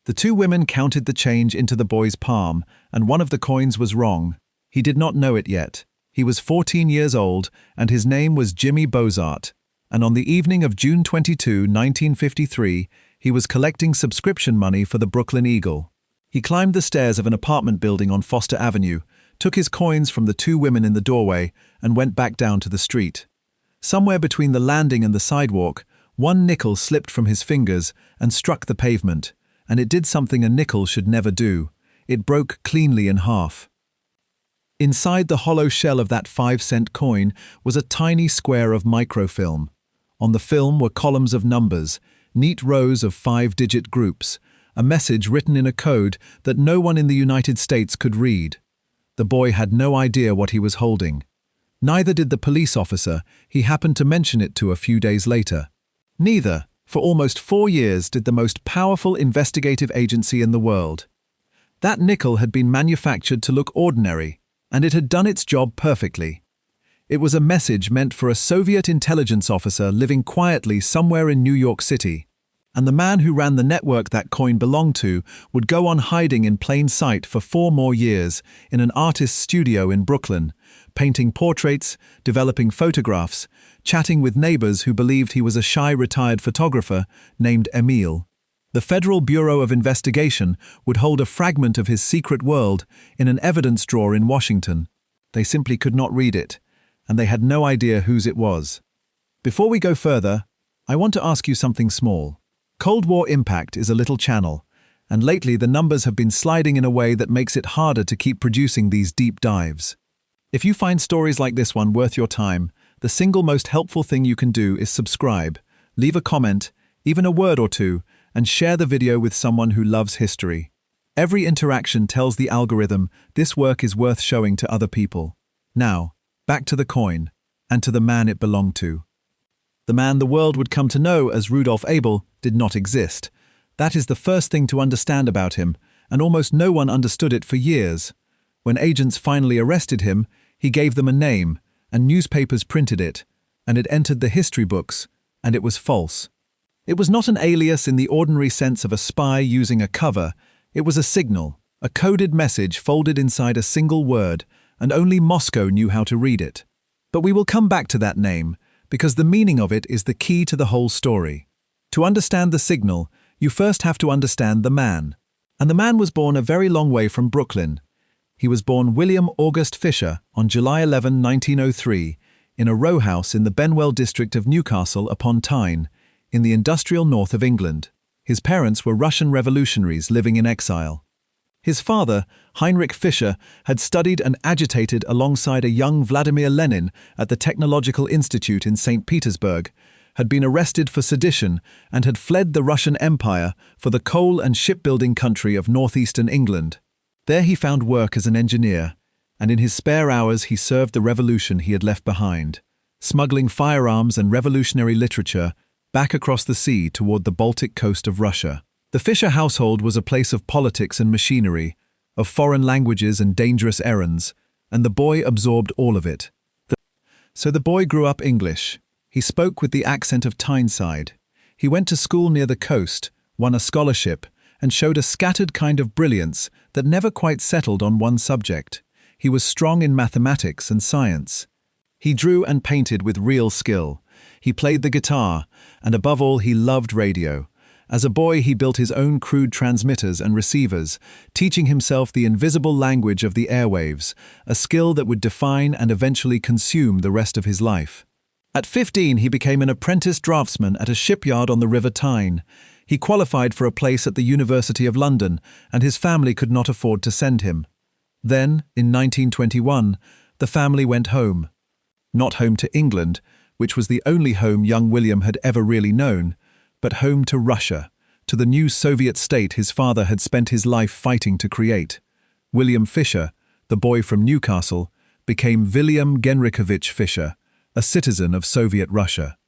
The two women counted the change into the boy's palm, and one of the coins was wrong. He did not know it yet. He was 14 years old, and his name was Jimmy Bozart. And on the evening of June 22, 1953, he was collecting subscription money for the Brooklyn Eagle. He climbed the stairs of an apartment building on Foster Avenue, took his coins from the two women in the doorway, and went back down to the street. Somewhere between the landing and the sidewalk, one nickel slipped from his fingers and struck the pavement, and it did something a nickel should never do. It broke cleanly in half. Inside the hollow shell of that 5-cent coin was a tiny square of microfilm. On the film were columns of numbers, neat rows of 5-digit groups, a message written in a code that no one in the United States could read. The boy had no idea what he was holding. Neither did the police officer he happened to mention it to a few days later. Neither, for almost 4 years, did the most powerful investigative agency in the world. That nickel had been manufactured to look ordinary, and it had done its job perfectly. It was a message meant for a Soviet intelligence officer living quietly somewhere in New York City, and the man who ran the network that coin belonged to would go on hiding in plain sight for 4 more years in an artist's studio in Brooklyn, painting portraits, developing photographs, chatting with neighbors who believed he was a shy retired photographer named Emil. The Federal Bureau of Investigation would hold a fragment of his secret world in an evidence drawer in Washington. They simply could not read it, and they had no idea whose it was. Before we go further, I want to ask you something small. Cold War Impact is a little channel, and lately the numbers have been sliding in a way that makes it harder to keep producing these deep dives. If you find stories like this one worth your time, the single most helpful thing you can do is subscribe, leave a comment, even a word or two, and share the video with someone who loves history. Every interaction tells the algorithm this work is worth showing to other people. Now, back to the coin, and to the man it belonged to. The man the world would come to know as Rudolph Abel did not exist. That is the first thing to understand about him, and almost no one understood it for years. When agents finally arrested him, he gave them a name, and newspapers printed it, and it entered the history books, and it was false. It was not an alias in the ordinary sense of a spy using a cover. It was a signal, a coded message folded inside a single word, and only Moscow knew how to read it. But we will come back to that name, because the meaning of it is the key to the whole story. To understand the signal, you first have to understand the man. And the man was born a very long way from Brooklyn. He was born William August Fisher on July 11, 1903, in a row house in the Benwell district of Newcastle upon Tyne, in the industrial north of England. His parents were Russian revolutionaries living in exile. His father, Heinrich Fischer, had studied and agitated alongside a young Vladimir Lenin at the Technological Institute in St. Petersburg, had been arrested for sedition and had fled the Russian Empire for the coal and shipbuilding country of northeastern England. There he found work as an engineer, and in his spare hours he served the revolution he had left behind, smuggling firearms and revolutionary literature back across the sea toward the Baltic coast of Russia. The Fisher household was a place of politics and machinery, of foreign languages and dangerous errands, and the boy absorbed all of it. So the boy grew up English. He spoke with the accent of Tyneside. He went to school near the coast, won a scholarship, and showed a scattered kind of brilliance that never quite settled on one subject. He was strong in mathematics and science. He drew and painted with real skill. He played the guitar, and above all he loved radio. As a boy he built his own crude transmitters and receivers, teaching himself the invisible language of the airwaves, a skill that would define and eventually consume the rest of his life. At 15 he became an apprentice draftsman at a shipyard on the River Tyne. He qualified for a place at the University of London, and his family could not afford to send him. Then, in 1921, the family went home. Not home to England, which was the only home young William had ever really known, but home to Russia, to the new Soviet state his father had spent his life fighting to create. William Fisher, the boy from Newcastle, became William Genrikhovich Fisher, a citizen of Soviet Russia.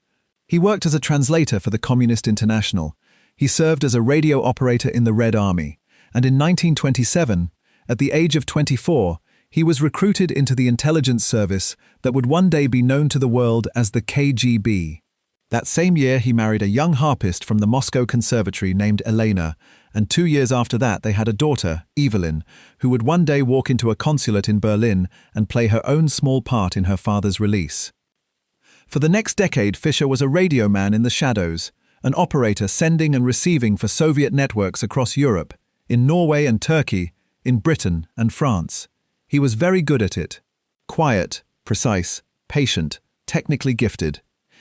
He worked as a translator for the Communist International. He served as a radio operator in the Red Army, and in 1927, at the age of 24, he was recruited into the intelligence service that would one day be known to the world as the KGB. That same year he married a young harpist from the Moscow Conservatory named Elena, and 2 years after that they had a daughter, Evelyn, who would one day walk into a consulate in Berlin and play her own small part in her father's release. For the next decade, Fischer was a radio man in the shadows, an operator sending and receiving for Soviet networks across Europe, in Norway and Turkey, in Britain and France. He was very good at it. Quiet, precise, patient, technically gifted.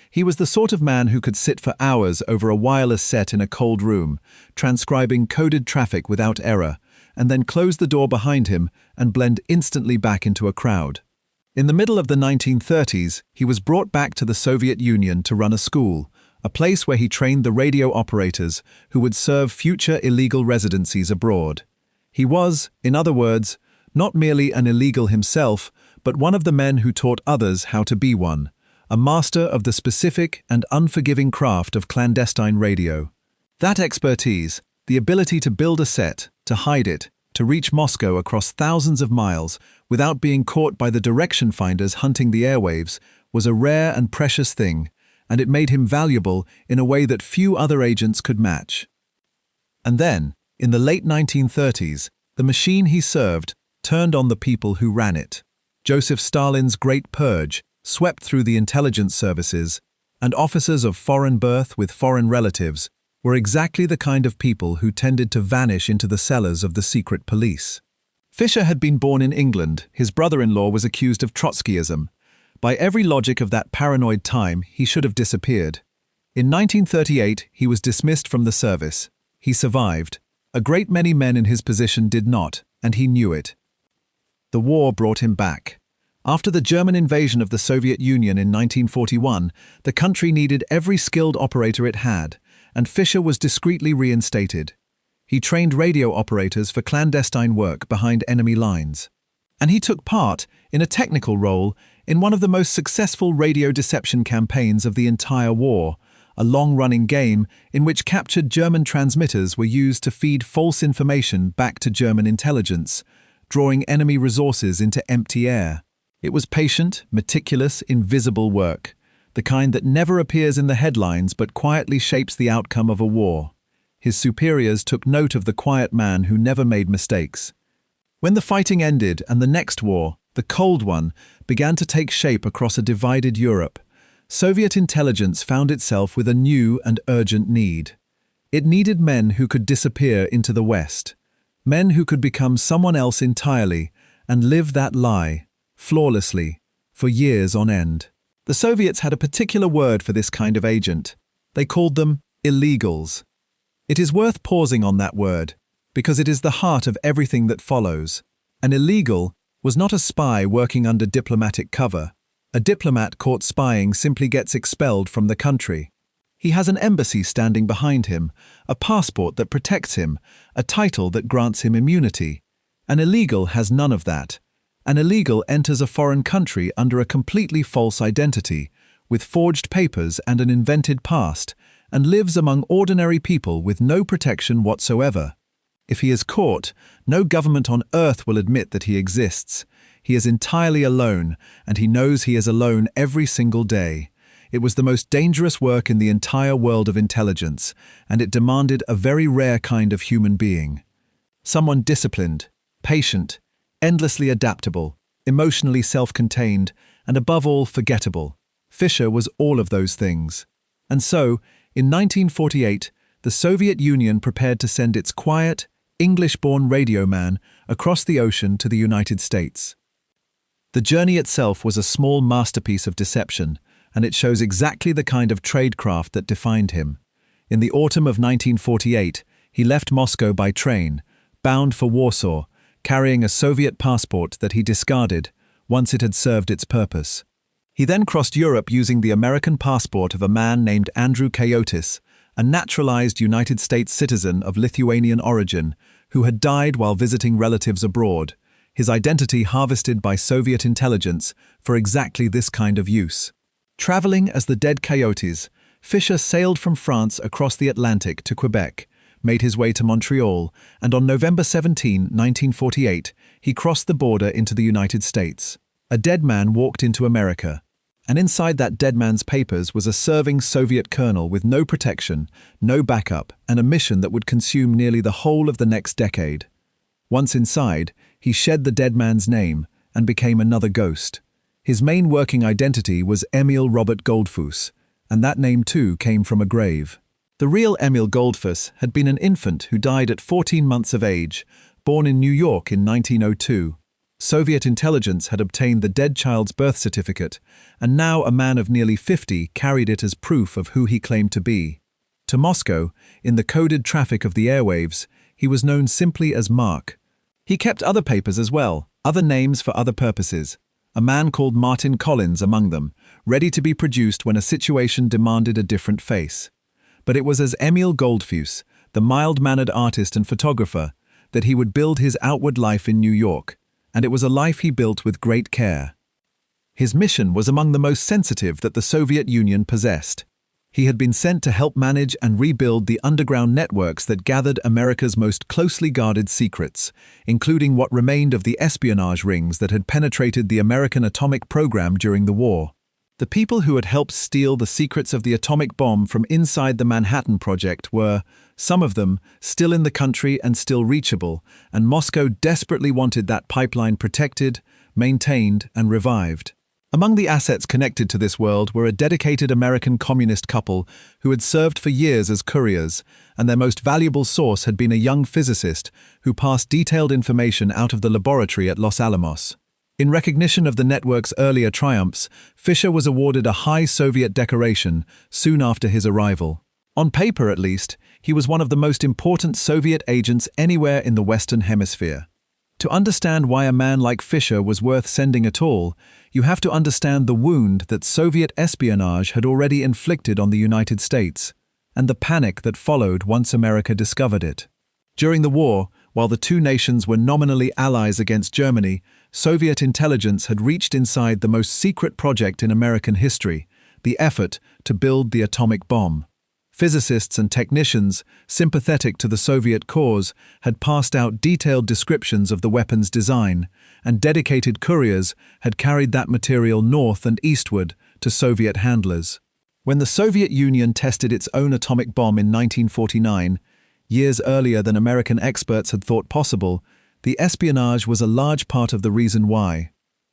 He was the sort of man who could sit for hours over a wireless set in a cold room, transcribing coded traffic without error, and then close the door behind him and blend instantly back into a crowd. In the middle of the 1930s, he was brought back to the Soviet Union to run a school, a place where he trained the radio operators who would serve future illegal residencies abroad. He was, in other words, not merely an illegal himself, but one of the men who taught others how to be one, a master of the specific and unforgiving craft of clandestine radio. That expertise, the ability to build a set, to hide it, to reach Moscow across thousands of miles without being caught by the direction finders hunting the airwaves, was a rare and precious thing, and it made him valuable in a way that few other agents could match. And then, in the late 1930s, the machine he served turned on the people who ran it. Joseph Stalin's Great Purge swept through the intelligence services, and officers of foreign birth with foreign relatives were exactly the kind of people who tended to vanish into the cellars of the secret police. Fischer had been born in England. His brother-in-law was accused of Trotskyism. By every logic of that paranoid time, he should have disappeared. In 1938, he was dismissed from the service. He survived. A great many men in his position did not, and he knew it. The war brought him back. After the German invasion of the Soviet Union in 1941, the country needed every skilled operator it had, and Fischer was discreetly reinstated. He trained radio operators for clandestine work behind enemy lines. And he took part, in a technical role, in one of the most successful radio deception campaigns of the entire war, a long-running game in which captured German transmitters were used to feed false information back to German intelligence, drawing enemy resources into empty air. It was patient, meticulous, invisible work, the kind that never appears in the headlines but quietly shapes the outcome of a war. His superiors took note of the quiet man who never made mistakes. When the fighting ended and the next war, the Cold One, began to take shape across a divided Europe, Soviet intelligence found itself with a new and urgent need. It needed men who could disappear into the West, men who could become someone else entirely and live that lie, flawlessly, for years on end. The Soviets had a particular word for this kind of agent. They called them illegals. It is worth pausing on that word, because it is the heart of everything that follows. An illegal was not a spy working under diplomatic cover. A diplomat caught spying simply gets expelled from the country. He has an embassy standing behind him, a passport that protects him, a title that grants him immunity. An illegal has none of that. An illegal enters a foreign country under a completely false identity, with forged papers and an invented past, and lives among ordinary people with no protection whatsoever. If he is caught, no government on earth will admit that he exists. He is entirely alone, and he knows he is alone every single day. It was the most dangerous work in the entire world of intelligence, and it demanded a very rare kind of human being. Someone disciplined, patient, endlessly adaptable, emotionally self-contained, and above all forgettable. Fischer was all of those things. And so, in 1948, the Soviet Union prepared to send its quiet, English-born radio man across the ocean to the United States. The journey itself was a small masterpiece of deception, and it shows exactly the kind of tradecraft that defined him. In the autumn of 1948, he left Moscow by train, bound for Warsaw, carrying a Soviet passport that he discarded once it had served its purpose. He then crossed Europe using the American passport of a man named Andrew Coyotis, a naturalized United States citizen of Lithuanian origin who had died while visiting relatives abroad, his identity harvested by Soviet intelligence for exactly this kind of use. Traveling as the dead Coyotes, Fischer sailed from France across the Atlantic to Quebec, made his way to Montreal, and on November 17, 1948, he crossed the border into the United States. A dead man walked into America. And inside that dead man's papers was a serving Soviet colonel with no protection, no backup, and a mission that would consume nearly the whole of the next decade. Once inside, he shed the dead man's name and became another ghost. His main working identity was Emil Robert Goldfuss, and that name too came from a grave. The real Emil Goldfuss had been an infant who died at 14 months of age, born in New York in 1902. Soviet intelligence had obtained the dead child's birth certificate, and now a man of nearly 50 carried it as proof of who he claimed to be. To Moscow, in the coded traffic of the airwaves, he was known simply as Mark. He kept other papers as well, other names for other purposes. A man called Martin Collins among them, ready to be produced when a situation demanded a different face. But it was as Emil Goldfuss, the mild-mannered artist and photographer, that he would build his outward life in New York, and it was a life he built with great care. His mission was among the most sensitive that the Soviet Union possessed. He had been sent to help manage and rebuild the underground networks that gathered America's most closely guarded secrets, including what remained of the espionage rings that had penetrated the American atomic program during the war. The people who had helped steal the secrets of the atomic bomb from inside the Manhattan Project were, some of them, still in the country and still reachable, and Moscow desperately wanted that pipeline protected, maintained, and revived. Among the assets connected to this world were a dedicated American communist couple who had served for years as couriers, and their most valuable source had been a young physicist who passed detailed information out of the laboratory at Los Alamos. In recognition of the network's earlier triumphs, Fisher was awarded a high Soviet decoration soon after his arrival. On paper, at least, he was one of the most important Soviet agents anywhere in the Western Hemisphere. To understand why a man like Fisher was worth sending at all, you have to understand the wound that Soviet espionage had already inflicted on the United States, and the panic that followed once America discovered it. During the war, while the two nations were nominally allies against Germany, Soviet intelligence had reached inside the most secret project in American history, the effort to build the atomic bomb. Physicists and technicians, sympathetic to the Soviet cause, had passed out detailed descriptions of the weapon's design, and dedicated couriers had carried that material north and eastward to Soviet handlers. When the Soviet Union tested its own atomic bomb in 1949, years earlier than American experts had thought possible, the espionage was a large part of the reason why.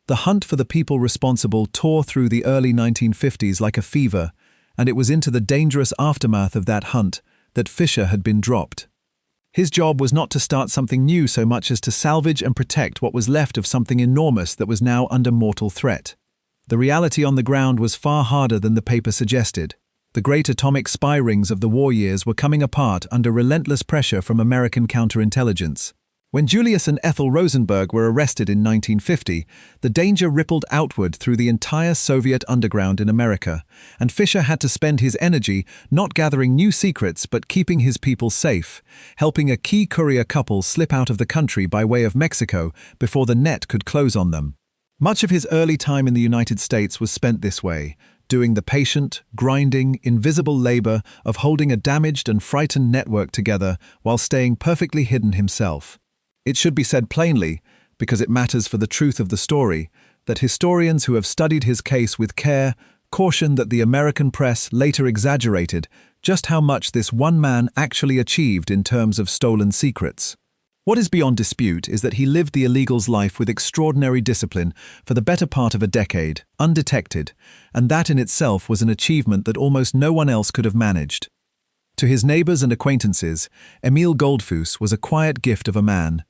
The hunt for the people responsible tore through the early 1950s like a fever, and it was into the dangerous aftermath of that hunt that Fisher had been dropped. His job was not to start something new so much as to salvage and protect what was left of something enormous that was now under mortal threat. The reality on the ground was far harder than the paper suggested. The great atomic spy rings of the war years were coming apart under relentless pressure from American counterintelligence. When Julius and Ethel Rosenberg were arrested in 1950, the danger rippled outward through the entire Soviet underground in America, and Fisher had to spend his energy not gathering new secrets but keeping his people safe, helping a key courier couple slip out of the country by way of Mexico before the net could close on them. Much of his early time in the United States was spent this way, doing the patient, grinding, invisible labor of holding a damaged and frightened network together while staying perfectly hidden himself. It should be said plainly, because it matters for the truth of the story, that historians who have studied his case with care caution that the American press later exaggerated just how much this one man actually achieved in terms of stolen secrets. What is beyond dispute is that he lived the illegal's life with extraordinary discipline for the better part of a decade, undetected, and that in itself was an achievement that almost no one else could have managed. To his neighbors and acquaintances, Emil Goldfuss was a quiet gift of a man.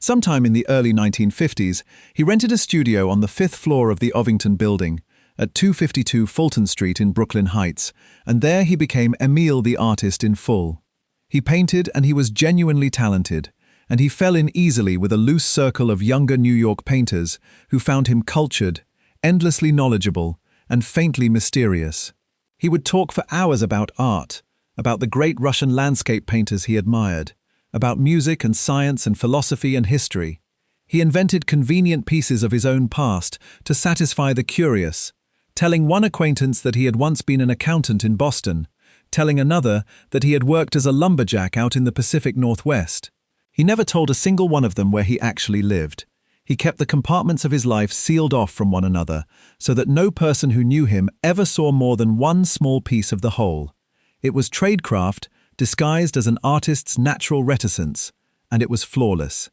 Sometime in the early 1950s, he rented a studio on the 5th floor of the Ovington Building, at 252 Fulton Street in Brooklyn Heights, and there he became Emil the artist in full. He painted and he was genuinely talented, and he fell in easily with a loose circle of younger New York painters who found him cultured, endlessly knowledgeable, and faintly mysterious. He would talk for hours about art, about the great Russian landscape painters he admired, about music and science and philosophy and history. He invented convenient pieces of his own past to satisfy the curious, telling one acquaintance that he had once been an accountant in Boston, telling another that he had worked as a lumberjack out in the Pacific Northwest. He never told a single one of them where he actually lived. He kept the compartments of his life sealed off from one another, so that no person who knew him ever saw more than one small piece of the whole. It was tradecraft, disguised as an artist's natural reticence, and it was flawless.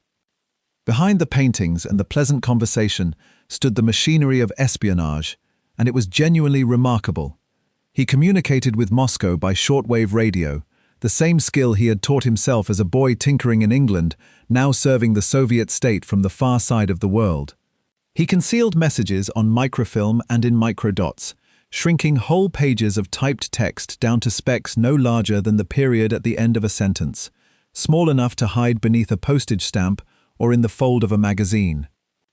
Behind the paintings and the pleasant conversation stood the machinery of espionage, and it was genuinely remarkable. He communicated with Moscow by shortwave radio, the same skill he had taught himself as a boy tinkering in England, now serving the Soviet state from the far side of the world. He concealed messages on microfilm and in microdots, shrinking whole pages of typed text down to specks no larger than the period at the end of a sentence, small enough to hide beneath a postage stamp or in the fold of a magazine.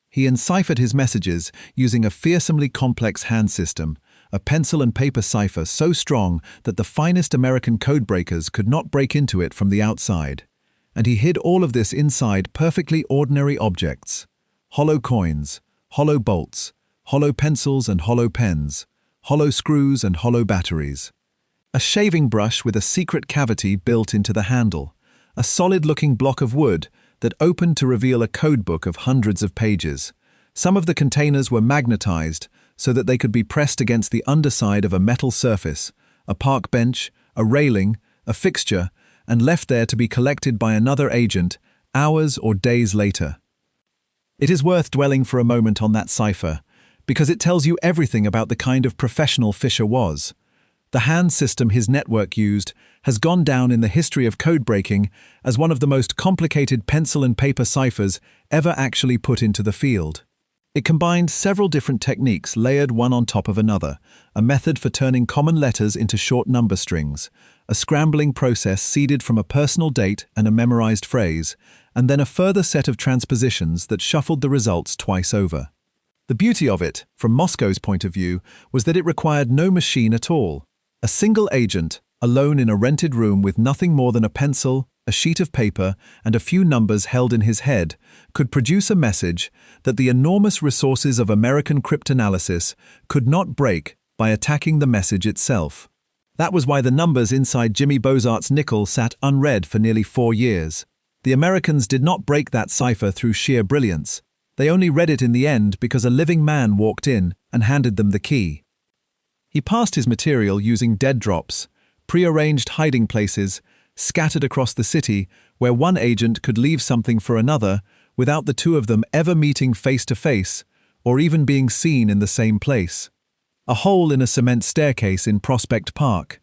He enciphered his messages using a fearsomely complex hand system, a pencil and paper cipher so strong that the finest American codebreakers could not break into it from the outside. And he hid all of this inside perfectly ordinary objects: hollow coins, hollow bolts, hollow pencils and hollow pens, hollow screws and hollow batteries. A shaving brush with a secret cavity built into the handle, a solid-looking block of wood that opened to reveal a codebook of hundreds of pages. Some of the containers were magnetized so that they could be pressed against the underside of a metal surface, a park bench, a railing, a fixture, and left there to be collected by another agent hours or days later. It is worth dwelling for a moment on that cipher, because it tells you everything about the kind of professional Fisher was. The hand system his network used has gone down in the history of code-breaking as one of the most complicated pencil and paper ciphers ever actually put into the field. It combined several different techniques layered one on top of another, a method for turning common letters into short number strings, a scrambling process seeded from a personal date and a memorized phrase, and then a further set of transpositions that shuffled the results twice over. The beauty of it, from Moscow's point of view, was that it required no machine at all. A single agent, alone in a rented room with nothing more than a pencil, a sheet of paper, and a few numbers held in his head, could produce a message that the enormous resources of American cryptanalysis could not break by attacking the message itself. That was why the numbers inside Jimmy Bozart's nickel sat unread for nearly 4 years. The Americans did not break that cipher through sheer brilliance. They only read it in the end because a living man walked in and handed them the key. He passed his material using dead drops, prearranged hiding places, scattered across the city where one agent could leave something for another without the two of them ever meeting face to face or even being seen in the same place. A hole in a cement staircase in Prospect Park,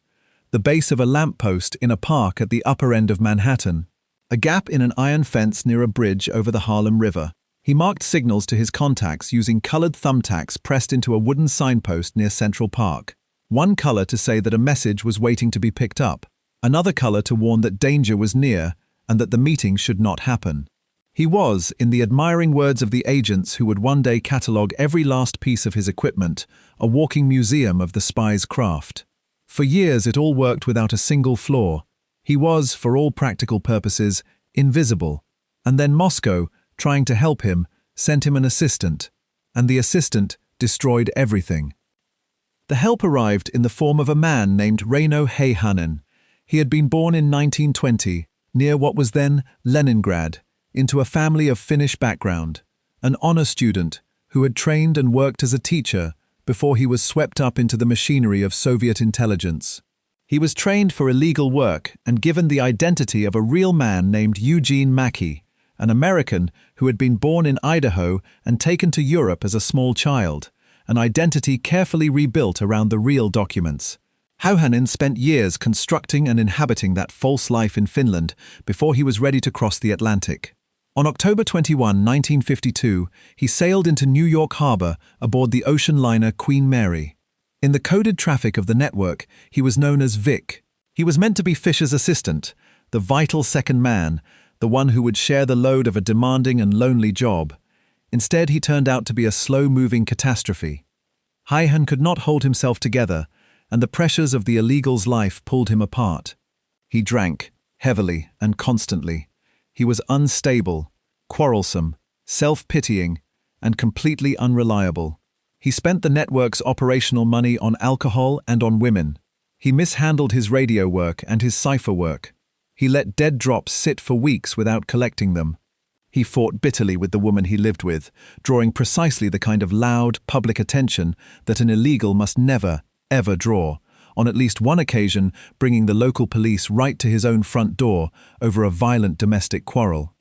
the base of a lamppost in a park at the upper end of Manhattan, a gap in an iron fence near a bridge over the Harlem River. He marked signals to his contacts using colored thumbtacks pressed into a wooden signpost near Central Park. One color to say that a message was waiting to be picked up, another color to warn that danger was near and that the meeting should not happen. He was, in the admiring words of the agents who would one day catalogue every last piece of his equipment, a walking museum of the spy's craft. For years it all worked without a single flaw. He was, for all practical purposes, invisible. And then Moscow, trying to help him, sent him an assistant, and the assistant destroyed everything. The help arrived in the form of a man named Reino Heihanen. He had been born in 1920, near what was then Leningrad, into a family of Finnish background, an honor student who had trained and worked as a teacher before he was swept up into the machinery of Soviet intelligence. He was trained for illegal work and given the identity of a real man named Eugene Mackey, an American who had been born in Idaho and taken to Europe as a small child, an identity carefully rebuilt around the real documents. Heihanen spent years constructing and inhabiting that false life in Finland before he was ready to cross the Atlantic. On October 21, 1952, he sailed into New York Harbor aboard the ocean liner Queen Mary. In the coded traffic of the network, he was known as Vic. He was meant to be Fisher's assistant, the vital second man, the one who would share the load of a demanding and lonely job. Instead, he turned out to be a slow-moving catastrophe. Heihanen could not hold himself together, and the pressures of the illegal's life pulled him apart. He drank, heavily and constantly. He was unstable, quarrelsome, self-pitying, and completely unreliable. He spent the network's operational money on alcohol and on women. He mishandled his radio work and his cipher work. He let dead drops sit for weeks without collecting them. He fought bitterly with the woman he lived with, drawing precisely the kind of loud, public attention that an illegal must never, ever draw, on at least one occasion bringing the local police right to his own front door over a violent domestic quarrel.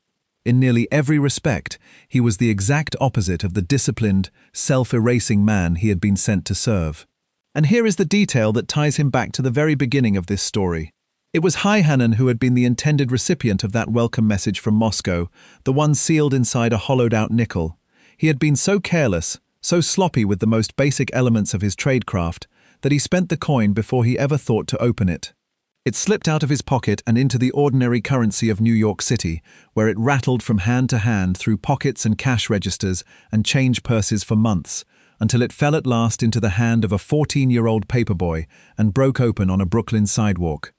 In nearly every respect, he was the exact opposite of the disciplined, self-erasing man he had been sent to serve. And here is the detail that ties him back to the very beginning of this story. It was Heihanen who had been the intended recipient of that welcome message from Moscow, the one sealed inside a hollowed-out nickel. He had been so careless, so sloppy with the most basic elements of his tradecraft, that he spent the coin before he ever thought to open it. It slipped out of his pocket and into the ordinary currency of New York City, where it rattled from hand to hand through pockets and cash registers and change purses for months, until it fell at last into the hand of a 14-year-old paperboy and broke open on a Brooklyn sidewalk.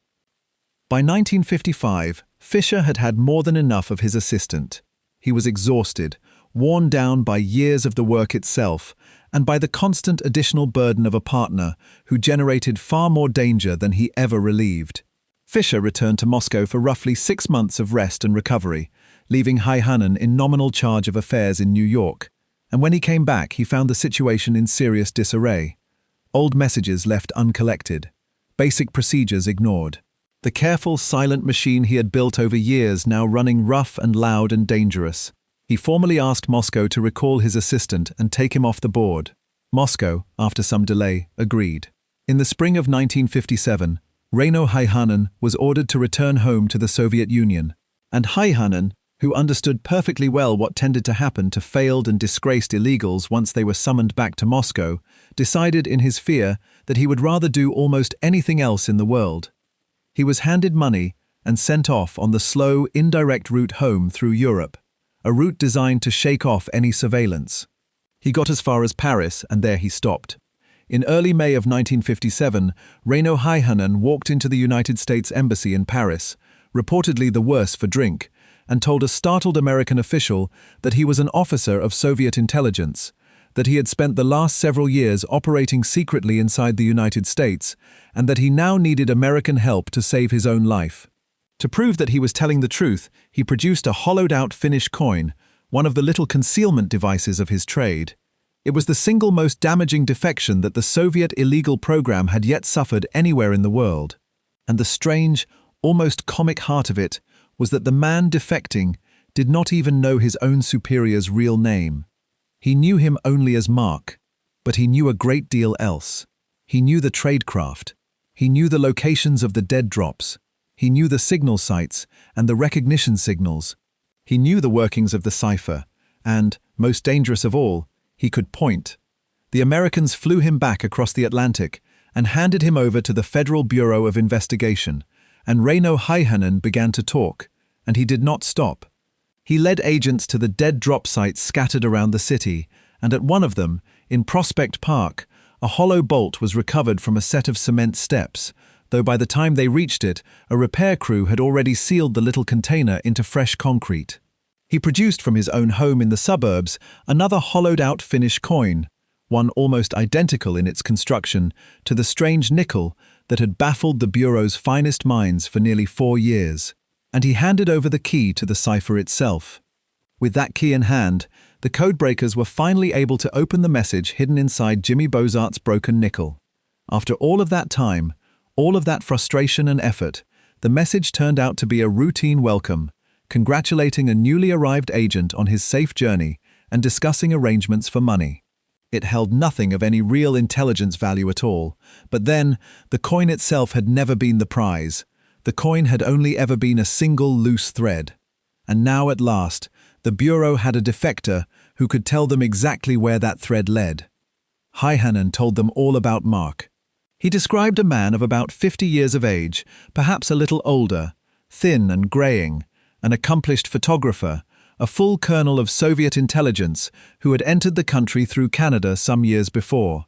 By 1955, Fisher had had more than enough of his assistant. He was exhausted, worn down by years of the work itself, and by the constant additional burden of a partner who generated far more danger than he ever relieved. Fisher returned to Moscow for roughly 6 months of rest and recovery, leaving Heihanen in nominal charge of affairs in New York. And when he came back, he found the situation in serious disarray. Old messages left uncollected, basic procedures ignored. The careful, silent machine he had built over years now running rough and loud and dangerous. He formally asked Moscow to recall his assistant and take him off the board. Moscow, after some delay, agreed. In the spring of 1957, Reino Heihanen was ordered to return home to the Soviet Union, and Heihanen, who understood perfectly well what tended to happen to failed and disgraced illegals once they were summoned back to Moscow, decided in his fear that he would rather do almost anything else in the world. He was handed money and sent off on the slow, indirect route home through Europe, a route designed to shake off any surveillance. He got as far as Paris, and there he stopped. In early May of 1957, Reino Heihanen walked into the United States Embassy in Paris, reportedly the worse for drink, and told a startled American official that he was an officer of Soviet intelligence, that he had spent the last several years operating secretly inside the United States, and that he now needed American help to save his own life. To prove that he was telling the truth, he produced a hollowed-out Finnish coin, one of the little concealment devices of his trade. It was the single most damaging defection that the Soviet illegal program had yet suffered anywhere in the world. And the strange, almost comic heart of it was that the man defecting did not even know his own superior's real name. He knew him only as Mark, but he knew a great deal else. He knew the tradecraft. He knew the locations of the dead drops. He knew the signal sites and the recognition signals. He knew the workings of the cipher, and, most dangerous of all, he could point. The Americans flew him back across the Atlantic and handed him over to the Federal Bureau of Investigation, and Reino Heihanen began to talk, and he did not stop. He led agents to the dead drop sites scattered around the city, and at one of them, in Prospect Park, a hollow bolt was recovered from a set of cement steps, though by the time they reached it, a repair crew had already sealed the little container into fresh concrete. He produced from his own home in the suburbs another hollowed-out Finnish coin, one almost identical in its construction to the strange nickel that had baffled the Bureau's finest minds for nearly 4 years. And he handed over the key to the cipher itself. With that key in hand, the codebreakers were finally able to open the message hidden inside Jimmy Bozart's broken nickel. After all of that time, all of that frustration and effort, the message turned out to be a routine welcome, congratulating a newly arrived agent on his safe journey and discussing arrangements for money. It held nothing of any real intelligence value at all, but then, the coin itself had never been the prize. The coin had only ever been a single loose thread. And now at last, the Bureau had a defector who could tell them exactly where that thread led. Heihanen told them all about Mark. He described a man of about 50 years of age, perhaps a little older, thin and graying, an accomplished photographer, a full colonel of Soviet intelligence who had entered the country through Canada some years before.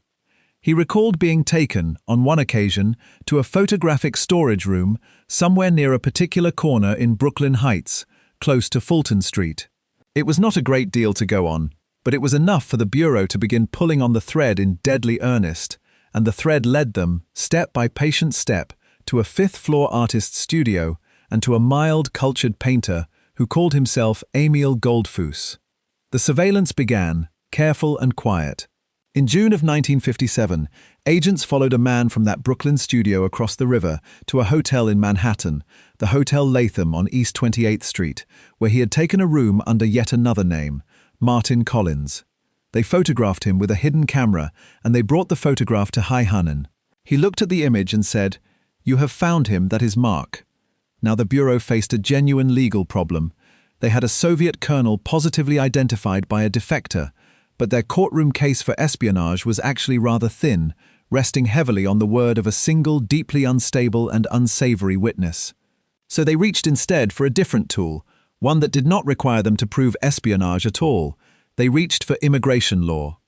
He recalled being taken, on one occasion, to a photographic storage room somewhere near a particular corner in Brooklyn Heights, close to Fulton Street. It was not a great deal to go on, but it was enough for the Bureau to begin pulling on the thread in deadly earnest, and the thread led them, step by patient step, to a fifth-floor artist's studio and to a mild, cultured painter who called himself Emil Goldfuss. The surveillance began, careful and quiet. In June of 1957, agents followed a man from that Brooklyn studio across the river to a hotel in Manhattan, the Hotel Latham on East 28th Street, where he had taken a room under yet another name, Martin Collins. They photographed him with a hidden camera, and they brought the photograph to Heihanen. He looked at the image and said, "You have found him, that is Mark." Now the Bureau faced a genuine legal problem. They had a Soviet colonel positively identified by a defector, but their courtroom case for espionage was actually rather thin, resting heavily on the word of a single deeply unstable and unsavory witness. So they reached instead for a different tool, one that did not require them to prove espionage at all. They reached for immigration law.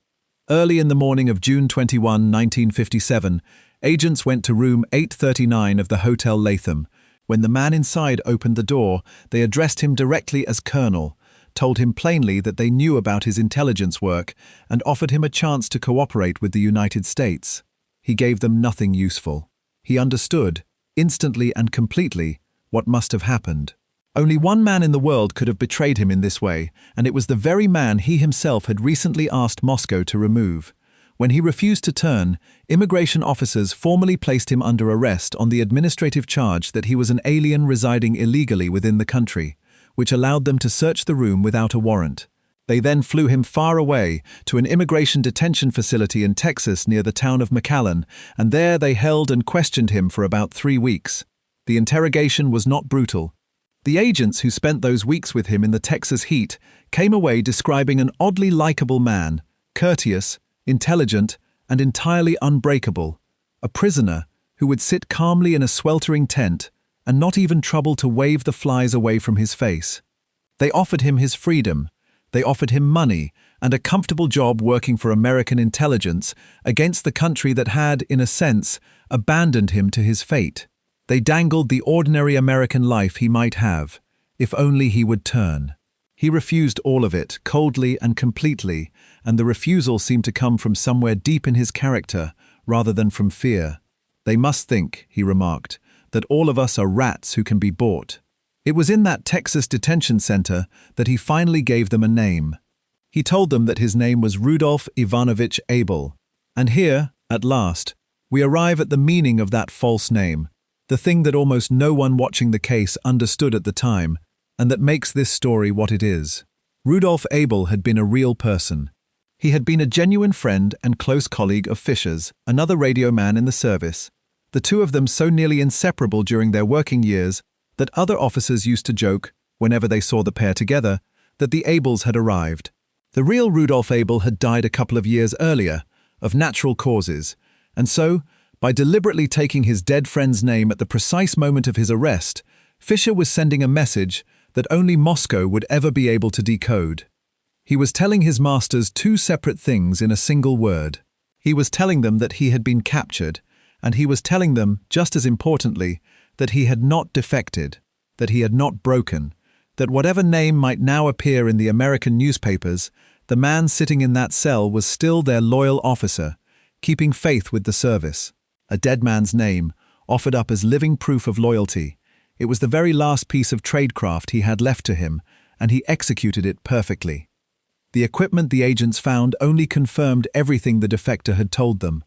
Early in the morning of June 21, 1957, agents went to room 839 of the Hotel Latham. When the man inside opened the door, they addressed him directly as Colonel, told him plainly that they knew about his intelligence work, and offered him a chance to cooperate with the United States. He gave them nothing useful. He understood, instantly and completely, what must have happened. Only one man in the world could have betrayed him in this way, and it was the very man he himself had recently asked Moscow to remove. When he refused to turn, immigration officers formally placed him under arrest on the administrative charge that he was an alien residing illegally within the country, which allowed them to search the room without a warrant. They then flew him far away to an immigration detention facility in Texas near the town of McAllen, and there they held and questioned him for about 3 weeks. The interrogation was not brutal. The agents who spent those weeks with him in the Texas heat came away describing an oddly likable man, courteous, intelligent, and entirely unbreakable, a prisoner who would sit calmly in a sweltering tent and not even trouble to wave the flies away from his face. They offered him his freedom, they offered him money and a comfortable job working for American intelligence against the country that had, in a sense, abandoned him to his fate. They dangled the ordinary American life he might have, if only he would turn. He refused all of it, coldly and completely, and the refusal seemed to come from somewhere deep in his character, rather than from fear. "They must think," he remarked, "that all of us are rats who can be bought." It was in that Texas detention center that he finally gave them a name. He told them that his name was Rudolph Ivanovich Abel. And here, at last, we arrive at the meaning of that false name, the thing that almost no one watching the case understood at the time, and that makes this story what it is. Rudolph Abel had been a real person. He had been a genuine friend and close colleague of Fischer's, another radio man in the service, the two of them so nearly inseparable during their working years that other officers used to joke, whenever they saw the pair together, that the Abels had arrived. The real Rudolph Abel had died a couple of years earlier, of natural causes, and so, by deliberately taking his dead friend's name at the precise moment of his arrest, Fischer was sending a message that only Moscow would ever be able to decode. He was telling his masters two separate things in a single word. He was telling them that he had been captured, and he was telling them, just as importantly, that he had not defected, that he had not broken, that whatever name might now appear in the American newspapers, the man sitting in that cell was still their loyal officer, keeping faith with the service. A dead man's name, offered up as living proof of loyalty. It was the very last piece of tradecraft he had left to him, and he executed it perfectly. The equipment the agents found only confirmed everything the defector had told them.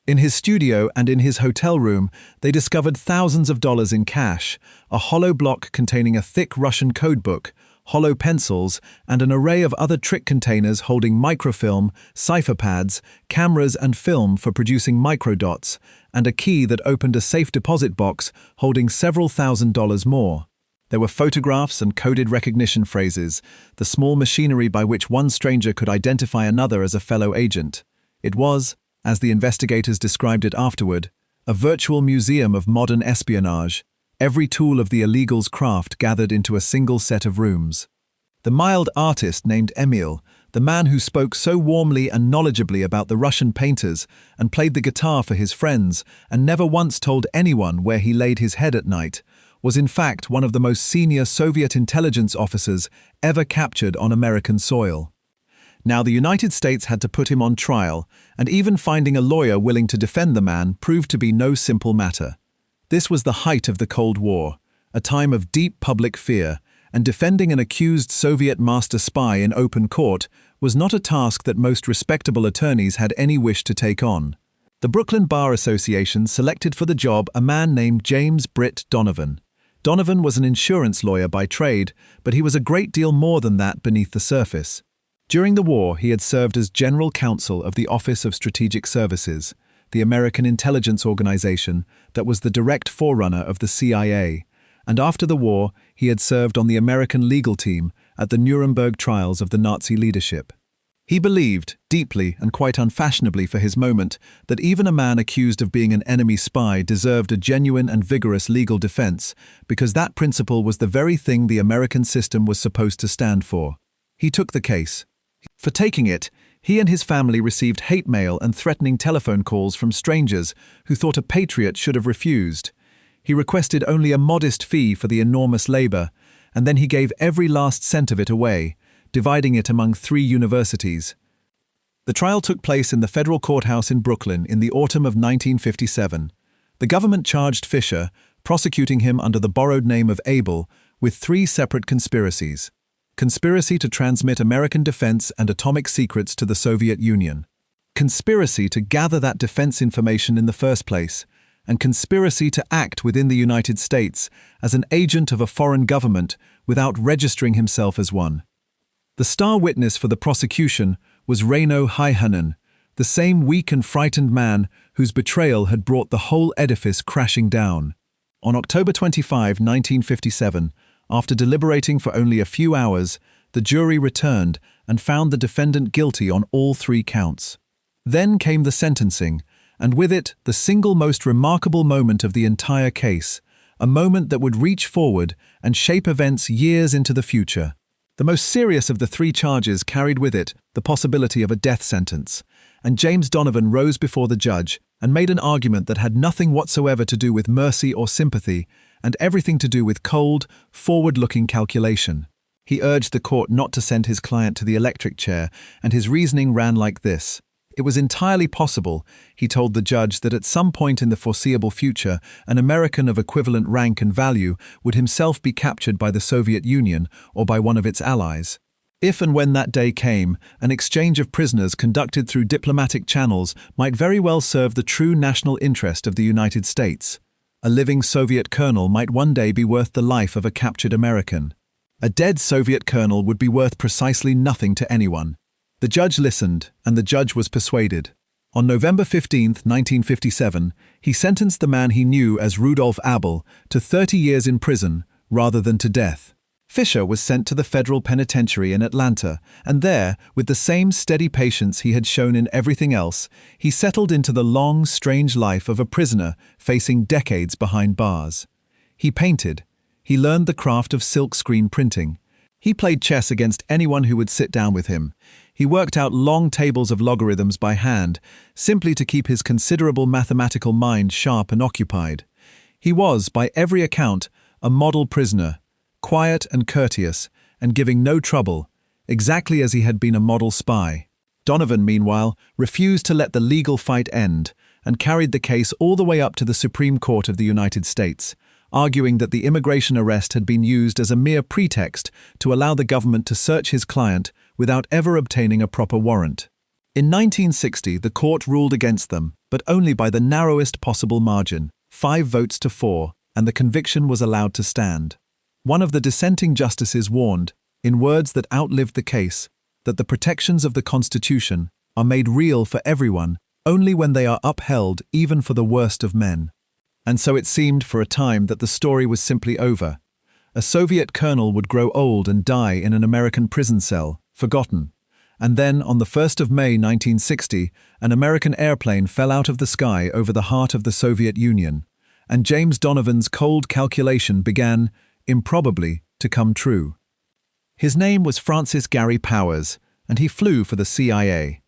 In his studio and in his hotel room, they discovered thousands of dollars in cash, a hollow block containing a thick Russian codebook, hollow pencils, and an array of other trick containers holding microfilm, cipher pads, cameras and film for producing microdots, and a key that opened a safe deposit box holding several $1,000s more. There were photographs and coded recognition phrases, the small machinery by which one stranger could identify another as a fellow agent. It was, as the investigators described it afterward, a virtual museum of modern espionage, every tool of the illegal's craft gathered into a single set of rooms. The mild artist named Emil, the man who spoke so warmly and knowledgeably about the Russian painters and played the guitar for his friends and never once told anyone where he laid his head at night, was in fact one of the most senior Soviet intelligence officers ever captured on American soil. Now the United States had to put him on trial, and even finding a lawyer willing to defend the man proved to be no simple matter. This was the height of the Cold War, a time of deep public fear, and defending an accused Soviet master spy in open court was not a task that most respectable attorneys had any wish to take on. The Brooklyn Bar Association selected for the job a man named James Britt Donovan. Donovan was an insurance lawyer by trade, but he was a great deal more than that beneath the surface. During the war, he had served as general counsel of the Office of Strategic Services, the American intelligence organization that was the direct forerunner of the CIA, and after the war, he had served on the American legal team at the Nuremberg trials of the Nazi leadership. He believed, deeply and quite unfashionably for his moment, that even a man accused of being an enemy spy deserved a genuine and vigorous legal defense, because that principle was the very thing the American system was supposed to stand for. He took the case. For taking it, he and his family received hate mail and threatening telephone calls from strangers who thought a patriot should have refused. He requested only a modest fee for the enormous labor, and then he gave every last cent of it away, dividing it among 3 universities. The trial took place in the federal courthouse in Brooklyn in the autumn of 1957. The government charged Fisher, prosecuting him under the borrowed name of Abel, with 3 separate conspiracies. Conspiracy to transmit American defense and atomic secrets to the Soviet Union. Conspiracy to gather that defense information in the first place, and conspiracy to act within the United States as an agent of a foreign government without registering himself as one. The star witness for the prosecution was Reino Heihanen, the same weak and frightened man whose betrayal had brought the whole edifice crashing down. On October 25, 1957, after deliberating for only a few hours, the jury returned and found the defendant guilty on all 3 counts. Then came the sentencing, and with it the single most remarkable moment of the entire case, a moment that would reach forward and shape events years into the future. The most serious of the 3 charges carried with it the possibility of a death sentence, and James Donovan rose before the judge and made an argument that had nothing whatsoever to do with mercy or sympathy, and everything to do with cold, forward-looking calculation. He urged the court not to send his client to the electric chair, and his reasoning ran like this. It was entirely possible, he told the judge, that at some point in the foreseeable future, an American of equivalent rank and value would himself be captured by the Soviet Union or by one of its allies. If and when that day came, an exchange of prisoners conducted through diplomatic channels might very well serve the true national interest of the United States. A living Soviet colonel might one day be worth the life of a captured American. A dead Soviet colonel would be worth precisely nothing to anyone. The judge listened, and the judge was persuaded. On November 15, 1957, he sentenced the man he knew as Rudolph Abel to 30 years in prison rather than to death. Fisher was sent to the federal penitentiary in Atlanta, and there, with the same steady patience he had shown in everything else, he settled into the long, strange life of a prisoner facing decades behind bars. He painted. He learned the craft of silkscreen printing. He played chess against anyone who would sit down with him. He worked out long tables of logarithms by hand, simply to keep his considerable mathematical mind sharp and occupied. He was, by every account, a model prisoner, quiet and courteous, and giving no trouble, exactly as he had been a model spy. Donovan, meanwhile, refused to let the legal fight end, and carried the case all the way up to the Supreme Court of the United States, arguing that the immigration arrest had been used as a mere pretext to allow the government to search his client without ever obtaining a proper warrant. In 1960, the court ruled against them, but only by the narrowest possible margin, 5 votes to 4, and the conviction was allowed to stand. One of the dissenting justices warned, in words that outlived the case, that the protections of the Constitution are made real for everyone only when they are upheld even for the worst of men. And so it seemed for a time that the story was simply over. A Soviet colonel would grow old and die in an American prison cell, forgotten. And then, on the 1st of May 1960, an American airplane fell out of the sky over the heart of the Soviet Union, and James Donovan's cold calculation began, improbably, to come true. His name was Francis Gary Powers, and he flew for the CIA.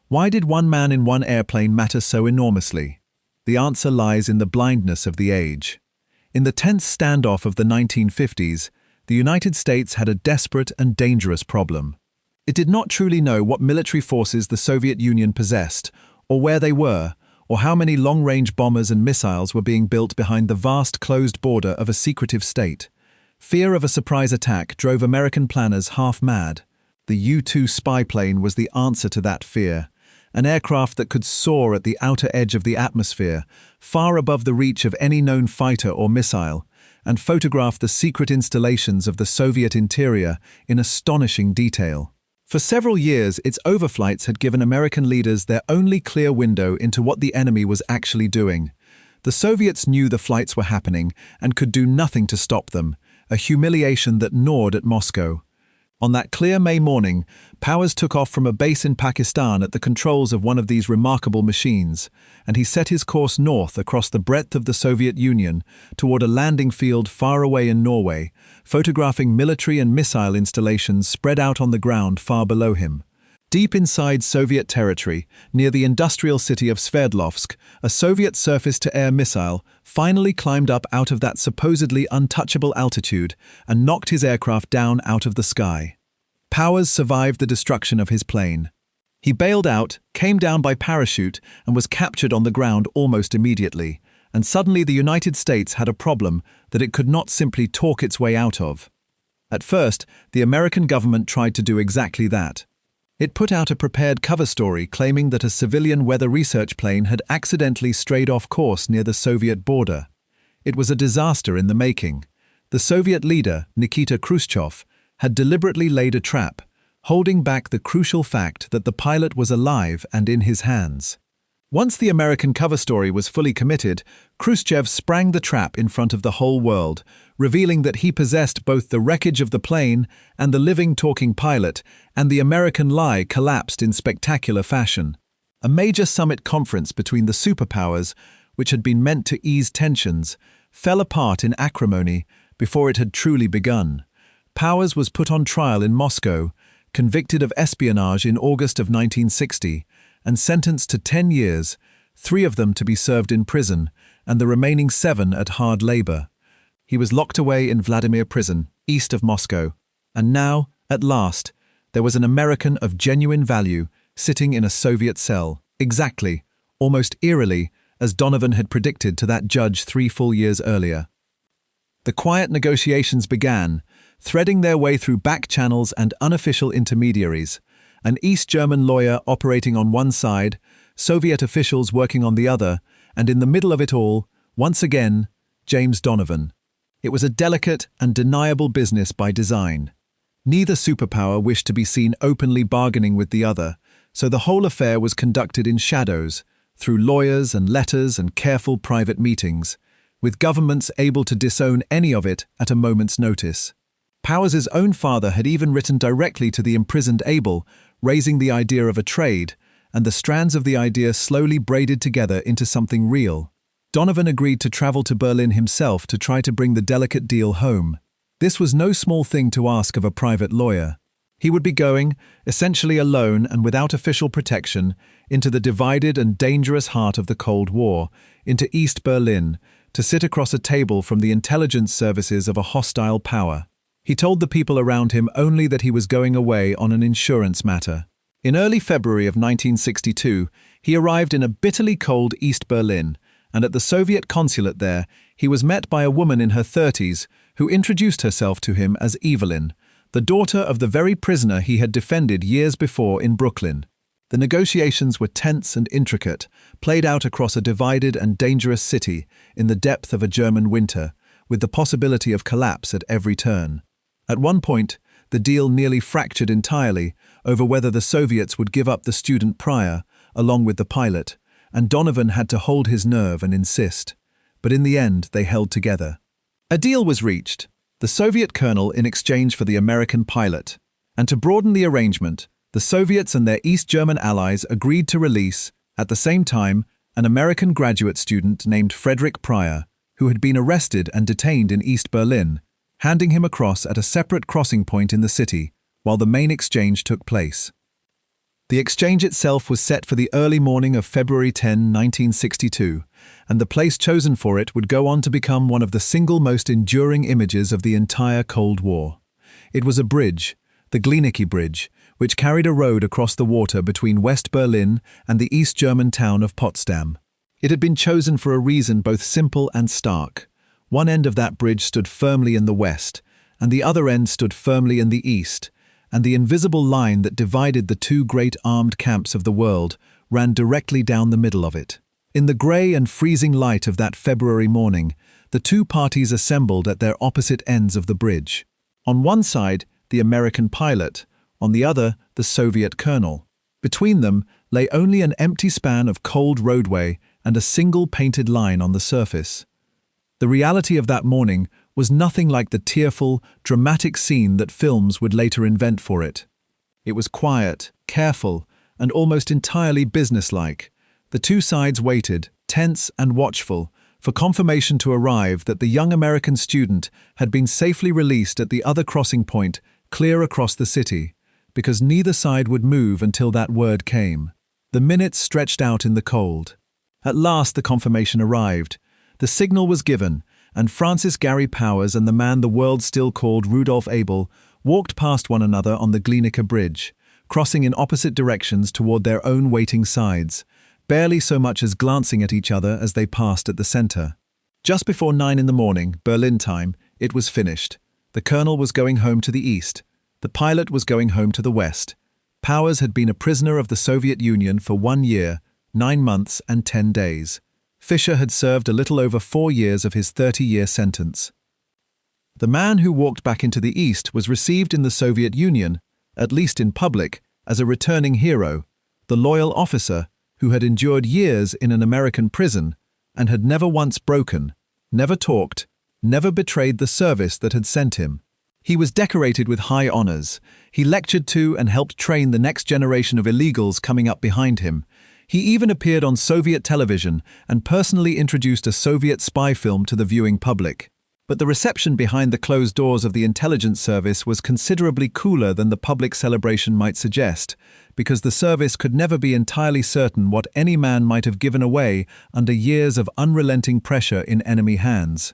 Why did one man in one airplane matter so enormously? The answer lies in the blindness of the age. In the tense standoff of the 1950s, the United States had a desperate and dangerous problem. It did not truly know what military forces the Soviet Union possessed, or where they were, or how many long-range bombers and missiles were being built behind the vast closed border of a secretive state. Fear of a surprise attack drove American planners half mad. The U-2 spy plane was the answer to that fear, an aircraft that could soar at the outer edge of the atmosphere, far above the reach of any known fighter or missile, and photograph the secret installations of the Soviet interior in astonishing detail. For several years, its overflights had given American leaders their only clear window into what the enemy was actually doing. The Soviets knew the flights were happening and could do nothing to stop them, a humiliation that gnawed at Moscow. On that clear May morning, Powers took off from a base in Pakistan at the controls of one of these remarkable machines, and he set his course north across the breadth of the Soviet Union toward a landing field far away in Norway, photographing military and missile installations spread out on the ground far below him. Deep inside Soviet territory, near the industrial city of Sverdlovsk, a Soviet surface-to-air missile finally climbed up out of that supposedly untouchable altitude and knocked his aircraft down out of the sky. Powers survived the destruction of his plane. He bailed out, came down by parachute, and was captured on the ground almost immediately, and suddenly the United States had a problem that it could not simply talk its way out of. At first, the American government tried to do exactly that. It put out a prepared cover story claiming that a civilian weather research plane had accidentally strayed off course near the Soviet border. It was a disaster in the making. The Soviet leader, Nikita Khrushchev, had deliberately laid a trap, holding back the crucial fact that the pilot was alive and in his hands. Once the American cover story was fully committed, Khrushchev sprang the trap in front of the whole world, revealing that he possessed both the wreckage of the plane and the living talking pilot, and the American lie collapsed in spectacular fashion. A major summit conference between the superpowers, which had been meant to ease tensions, fell apart in acrimony before it had truly begun. Powers was put on trial in Moscow, convicted of espionage in August of 1960, and sentenced to 10 years, 3 of them to be served in prison, and the remaining 7 at hard labor. He was locked away in Vladimir prison, east of Moscow, and now, at last, there was an American of genuine value sitting in a Soviet cell, exactly, almost eerily, as Donovan had predicted to that judge 3 full years earlier. The quiet negotiations began, threading their way through back channels and unofficial intermediaries, an East German lawyer operating on one side, Soviet officials working on the other, and in the middle of it all, once again, James Donovan. It was a delicate and deniable business by design. Neither superpower wished to be seen openly bargaining with the other, so the whole affair was conducted in shadows, through lawyers and letters and careful private meetings, with governments able to disown any of it at a moment's notice. Powers' own father had even written directly to the imprisoned Abel, raising the idea of a trade, and the strands of the idea slowly braided together into something real. Donovan agreed to travel to Berlin himself to try to bring the delicate deal home. This was no small thing to ask of a private lawyer. He would be going, essentially alone and without official protection, into the divided and dangerous heart of the Cold War, into East Berlin, to sit across a table from the intelligence services of a hostile power. He told the people around him only that he was going away on an insurance matter. In early February of 1962, he arrived in a bitterly cold East Berlin, and at the Soviet consulate there, he was met by a woman in her 30s who introduced herself to him as Evelyn, the daughter of the very prisoner he had defended years before in Brooklyn. The negotiations were tense and intricate, played out across a divided and dangerous city in the depth of a German winter, with the possibility of collapse at every turn. At one point, the deal nearly fractured entirely over whether the Soviets would give up the student prior, along with the pilot, and Donovan had to hold his nerve and insist. But in the end, they held together. A deal was reached, the Soviet colonel in exchange for the American pilot, and to broaden the arrangement, the Soviets and their East German allies agreed to release, at the same time, an American graduate student named Frederick Pryor, who had been arrested and detained in East Berlin, handing him across at a separate crossing point in the city, while the main exchange took place. The exchange itself was set for the early morning of February 10, 1962, and the place chosen for it would go on to become one of the single most enduring images of the entire Cold War. It was a bridge, the Glienicke Bridge, which carried a road across the water between West Berlin and the East German town of Potsdam. It had been chosen for a reason both simple and stark. One end of that bridge stood firmly in the west, and the other end stood firmly in the east, and the invisible line that divided the two great armed camps of the world ran directly down the middle of it. In the grey and freezing light of that February morning, the two parties assembled at their opposite ends of the bridge. On one side, the American pilot, on the other, the Soviet colonel. Between them lay only an empty span of cold roadway and a single painted line on the surface. The reality of that morning was nothing like the tearful, dramatic scene that films would later invent for it. It was quiet, careful, and almost entirely businesslike. The two sides waited, tense and watchful, for confirmation to arrive that the young American student had been safely released at the other crossing point, clear across the city, because neither side would move until that word came. The minutes stretched out in the cold. At last the confirmation arrived. The signal was given, and Francis Gary Powers and the man the world still called Rudolph Abel walked past one another on the Glienicke Bridge, crossing in opposite directions toward their own waiting sides, barely so much as glancing at each other as they passed at the center. Just before 9 in the morning, Berlin time, it was finished. The colonel was going home to the east. The pilot was going home to the west. Powers had been a prisoner of the Soviet Union for 1 year, 9 months and 10 days. Fischer had served a little over 4 years of his 30-year sentence. The man who walked back into the East was received in the Soviet Union, at least in public, as a returning hero, the loyal officer who had endured years in an American prison and had never once broken, never talked, never betrayed the service that had sent him. He was decorated with high honors. He lectured to and helped train the next generation of illegals coming up behind him. He even appeared on Soviet television and personally introduced a Soviet spy film to the viewing public. But the reception behind the closed doors of the intelligence service was considerably cooler than the public celebration might suggest, because the service could never be entirely certain what any man might have given away under years of unrelenting pressure in enemy hands.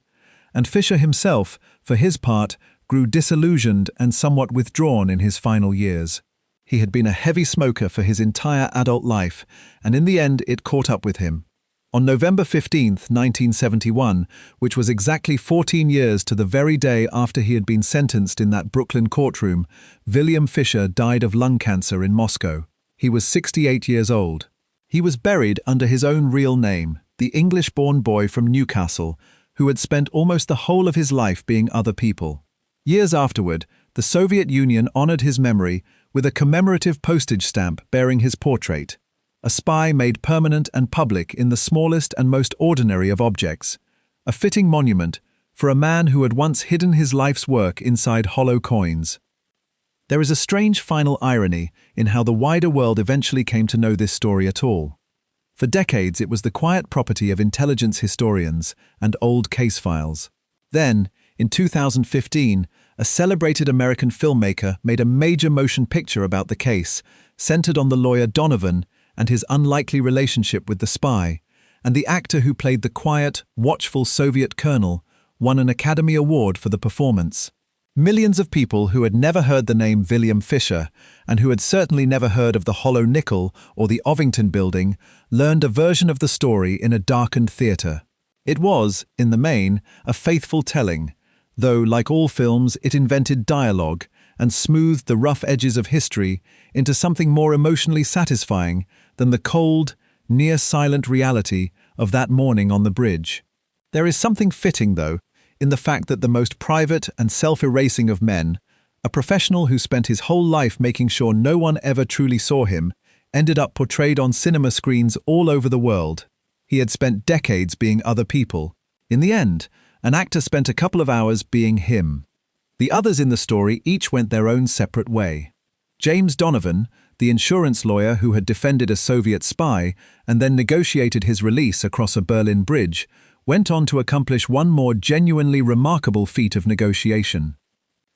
And Fischer himself, for his part, grew disillusioned and somewhat withdrawn in his final years. He had been a heavy smoker for his entire adult life, and in the end it caught up with him. On November 15, 1971, which was exactly 14 years to the very day after he had been sentenced in that Brooklyn courtroom, William Fischer died of lung cancer in Moscow. He was 68 years old. He was buried under his own real name, the English-born boy from Newcastle, who had spent almost the whole of his life being other people. Years afterward, the Soviet Union honored his memory with a commemorative postage stamp bearing his portrait, a spy made permanent and public in the smallest and most ordinary of objects, a fitting monument for a man who had once hidden his life's work inside hollow coins. There is a strange final irony in how the wider world eventually came to know this story at all. For decades it was the quiet property of intelligence historians and old case files. Then, in 2015, a celebrated American filmmaker made a major motion picture about the case, centered on the lawyer Donovan and his unlikely relationship with the spy, and the actor who played the quiet, watchful Soviet colonel won an Academy Award for the performance. Millions of people who had never heard the name William Fischer, and who had certainly never heard of the Hollow Nickel or the Ovington Building, learned a version of the story in a darkened theater. It was, in the main, a faithful telling, though, like all films, it invented dialogue and smoothed the rough edges of history into something more emotionally satisfying than the cold, near-silent reality of that morning on the bridge. There is something fitting, though, in the fact that the most private and self-erasing of men, a professional who spent his whole life making sure no one ever truly saw him, ended up portrayed on cinema screens all over the world. He had spent decades being other people. In the end, an actor spent a couple of hours being him. The others in the story each went their own separate way. James Donovan, the insurance lawyer who had defended a Soviet spy and then negotiated his release across a Berlin bridge, went on to accomplish one more genuinely remarkable feat of negotiation.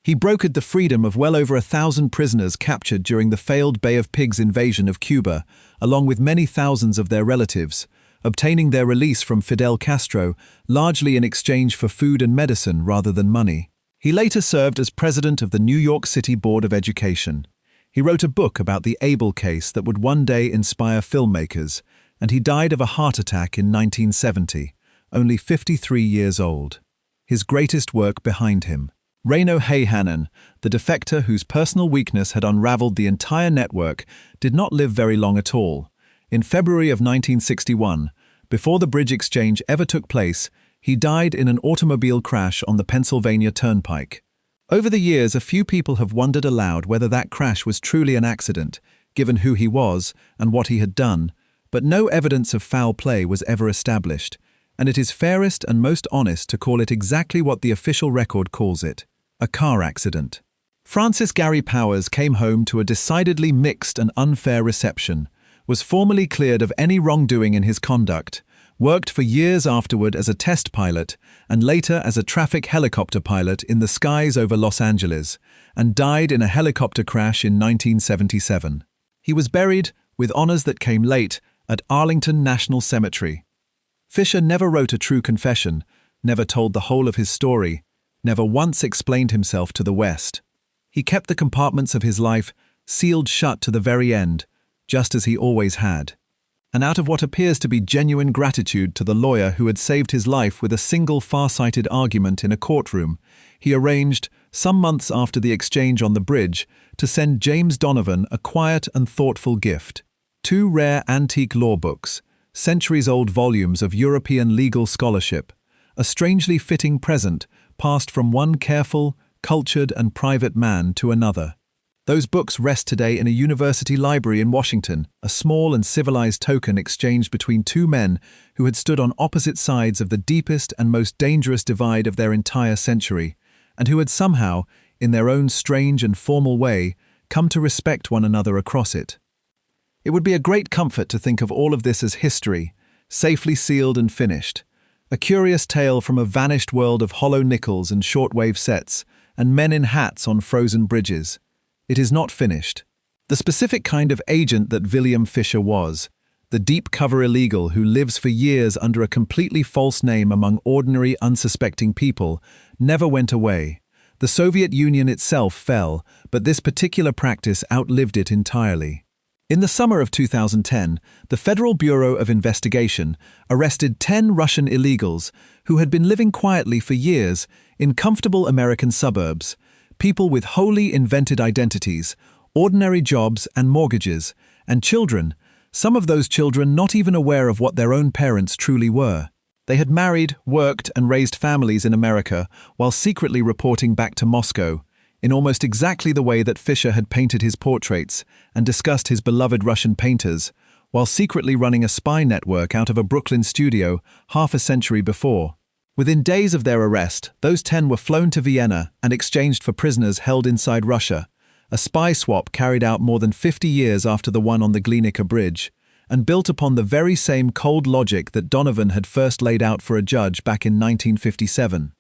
He brokered the freedom of well over 1,000 prisoners captured during the failed Bay of Pigs invasion of Cuba, along with many thousands of their relatives, obtaining their release from Fidel Castro largely in exchange for food and medicine rather than money. He later served as president of the New York City Board of Education. He wrote a book about the Abel case that would one day inspire filmmakers, and he died of a heart attack in 1970, only 53 years old. His greatest work behind him. Reino Hayhanen, the defector whose personal weakness had unraveled the entire network, did not live very long at all. In February of 1961, before the bridge exchange ever took place, he died in an automobile crash on the Pennsylvania Turnpike. Over the years, a few people have wondered aloud whether that crash was truly an accident, given who he was and what he had done, but no evidence of foul play was ever established, and it is fairest and most honest to call it exactly what the official record calls it: a car accident. Francis Gary Powers came home to a decidedly mixed and unfair reception, was formally cleared of any wrongdoing in his conduct, worked for years afterward as a test pilot, and later as a traffic helicopter pilot in the skies over Los Angeles, and died in a helicopter crash in 1977. He was buried, with honors that came late, at Arlington National Cemetery. Fisher never wrote a true confession, never told the whole of his story, never once explained himself to the West. He kept the compartments of his life sealed shut to the very end, just as he always had. And out of what appears to be genuine gratitude to the lawyer who had saved his life with a single far-sighted argument in a courtroom, he arranged, some months after the exchange on the bridge, to send James Donovan a quiet and thoughtful gift: 2 rare antique law books, centuries-old volumes of European legal scholarship, a strangely fitting present passed from one careful, cultured and private man to another. Those books rest today in a university library in Washington, a small and civilized token exchanged between 2 men who had stood on opposite sides of the deepest and most dangerous divide of their entire century, and who had somehow, in their own strange and formal way, come to respect one another across it. It would be a great comfort to think of all of this as history, safely sealed and finished, a curious tale from a vanished world of hollow nickels and shortwave sets, and men in hats on frozen bridges. It is not finished. The specific kind of agent that William Fisher was, the deep-cover illegal who lives for years under a completely false name among ordinary, unsuspecting people, never went away. The Soviet Union itself fell, but this particular practice outlived it entirely. In the summer of 2010, the Federal Bureau of Investigation arrested 10 Russian illegals who had been living quietly for years in comfortable American suburbs, people with wholly invented identities, ordinary jobs and mortgages, and children, some of those children not even aware of what their own parents truly were. They had married, worked, and raised families in America while secretly reporting back to Moscow, in almost exactly the way that Fisher had painted his portraits and discussed his beloved Russian painters, while secretly running a spy network out of a Brooklyn studio half a century before. Within days of their arrest, those 10 were flown to Vienna and exchanged for prisoners held inside Russia, a spy swap carried out more than 50 years after the one on the Glienicke Bridge, and built upon the very same cold logic that Donovan had first laid out for a judge back in 1957.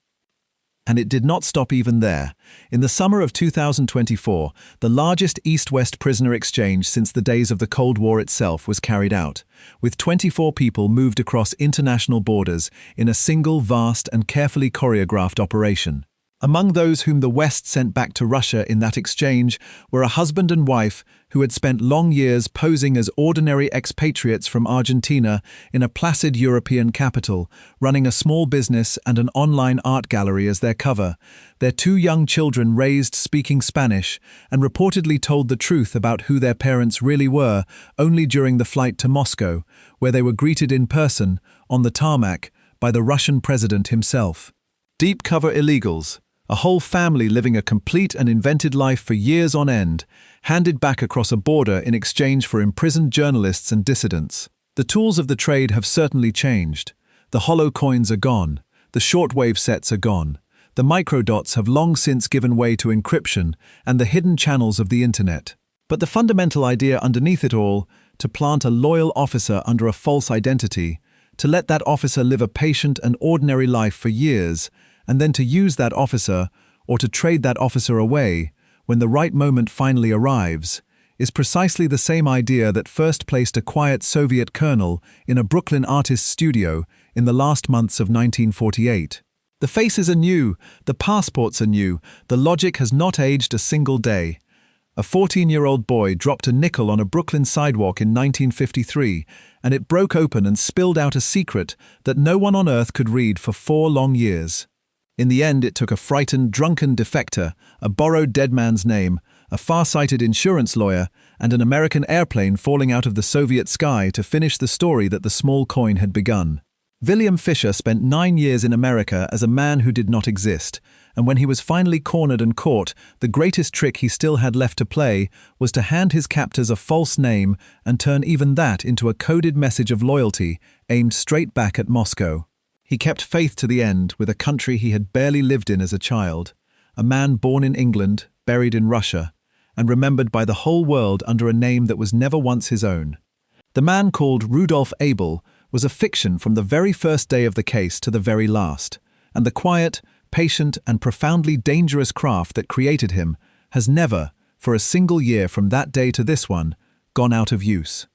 And it did not stop even there. In the summer of 2024, the largest East-West prisoner exchange since the days of the Cold War itself was carried out, with 24 people moved across international borders in a single vast and carefully choreographed operation. Among those whom the West sent back to Russia in that exchange were a husband and wife who had spent long years posing as ordinary expatriates from Argentina in a placid European capital, running a small business and an online art gallery as their cover, their 2 young children raised speaking Spanish and reportedly told the truth about who their parents really were only during the flight to Moscow, where they were greeted in person, on the tarmac, by the Russian president himself. Deep cover illegals. A whole family living a complete and invented life for years on end, handed back across a border in exchange for imprisoned journalists and dissidents. The tools of the trade have certainly changed. The hollow coins are gone. The shortwave sets are gone. The microdots have long since given way to encryption and the hidden channels of the internet. But the fundamental idea underneath it all, to plant a loyal officer under a false identity, to let that officer live a patient and ordinary life for years, and then to use that officer, or to trade that officer away, when the right moment finally arrives, is precisely the same idea that first placed a quiet Soviet colonel in a Brooklyn artist's studio in the last months of 1948. The faces are new, the passports are new, the logic has not aged a single day. A 14-year-old boy dropped a nickel on a Brooklyn sidewalk in 1953, and it broke open and spilled out a secret that no one on earth could read for 4 long years. In the end, it took a frightened, drunken defector, a borrowed dead man's name, a far-sighted insurance lawyer, and an American airplane falling out of the Soviet sky to finish the story that the small coin had begun. William Fisher spent 9 years in America as a man who did not exist, and when he was finally cornered and caught, the greatest trick he still had left to play was to hand his captors a false name and turn even that into a coded message of loyalty aimed straight back at Moscow. He kept faith to the end with a country he had barely lived in as a child, a man born in England, buried in Russia, and remembered by the whole world under a name that was never once his own. The man called Rudolph Abel was a fiction from the very first day of the case to the very last, and the quiet, patient, and profoundly dangerous craft that created him has never, for a single year from that day to this one, gone out of use.